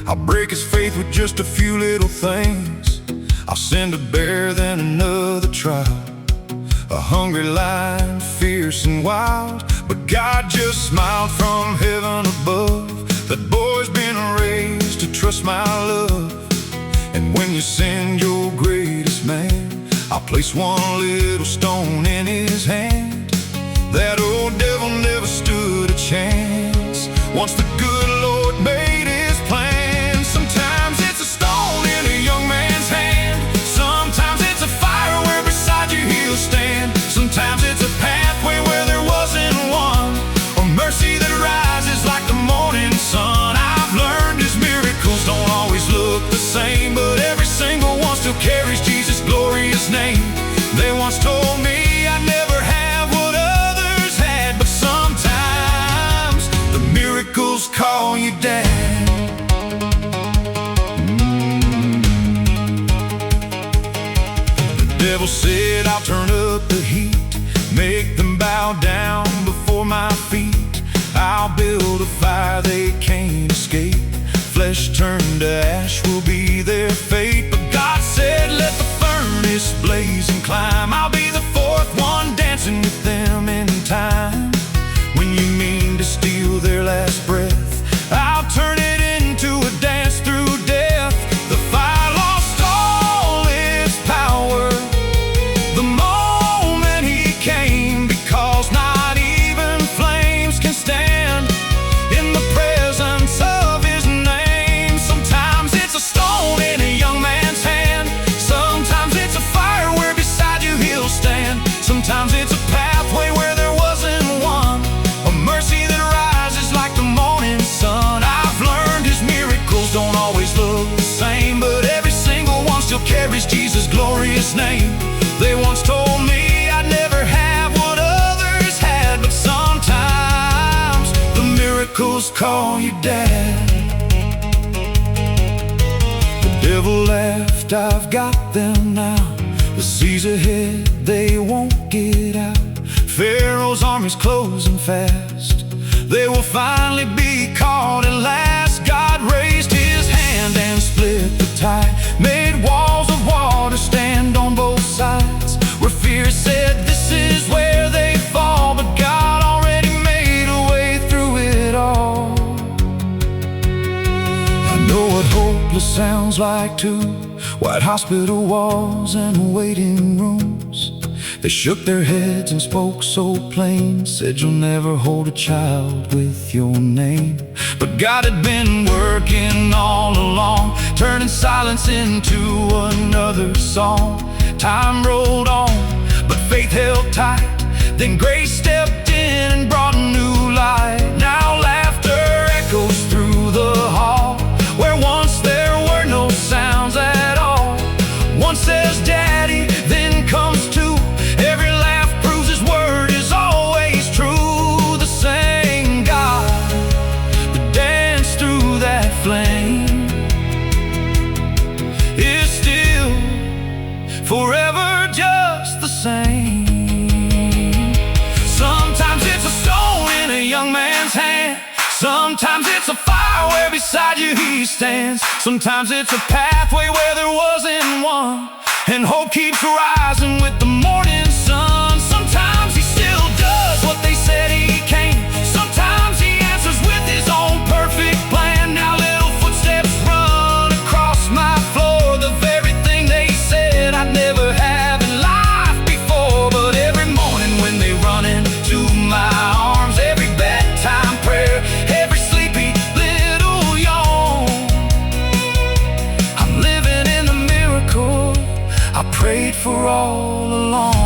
I'll break his faith with just a few little things. I'll send a bear, then another trial, a hungry lion, fierce and wild. But God just smiled from heaven above. That boy's been raised to trust my love. And when you send your greatest man, I'll place one little stone in his hand. That old devil never stood a chance once the good Lord made his plan. Sometimes it's a stone in a young man's hand. Sometimes it's a fire where beside you he'll stand. Sometimes it's a pathway where there wasn't one, or mercy that rises like the morning sun. I've learned his miracles don't always look the same, but every single one still carries Jesus' glorious name. They once told me I'd never have what others had, but sometimes the miracles call you dad. The devil said, I'll turn up the heat, make them bow down before my feet. I'll build a fire they can't escape. Flesh turned to ash will be their fate. But God said, let the furnace blaze and climb. I'll be the fourth one dancing with them in time. When you mean to steal their last breath, I'll turn it into a dance through death. The fire lost all its power the moment he came, because not even flames can stand in the presence of his name. Sometimes it's a stone in a young man's hand. Sometimes it's a fire where beside you he'll stand. Sometimes it's a pathway where there wasn't one, a mercy that rises like the morning sun. I've learned his miracles don't always look the same, but every single one still carries Jesus' glorious name. They once told me I'd never have what others had, but sometimes the miracles call you dad. The devil laughed, I've got them now. The seas ahead, they won't get out. Pharaoh's army's closing fast. They will finally be caught at last. God raised his hand and split the tide, made walls of water stand on both sides. Where fear said this is where they fall, but God already made a way through it all. I know what hopeless sounds like too. White hospital walls and waiting rooms. They shook their heads and spoke so plain, said you'll never hold a child with your name. But God had been working all along, turning silence into another song. Time rolled on, but faith held tight. Then grace stepped in and brought a new light. Now laughter echoes through the hall, where once there were no sounds at all. One says daddy, then comes two. Every laugh proves his word is always true. The same God that danced through that flame is still forever just the same. Sometimes it's a stone in a young man's hand. Sometimes it's a fire where beside you he stands. Sometimes it's a pathway where there wasn't one, and hope keeps rising with the morning sun. Sometimes he still does what they said he can't. Sometimes he answers with his own perfect plan. Now little footsteps run across my floor, the very thing they said I'd never have in life before. But every morning when they run into my arms, every bedtime prayer, every sleepy little yawn, I'm living in the miracle I prayed for all along.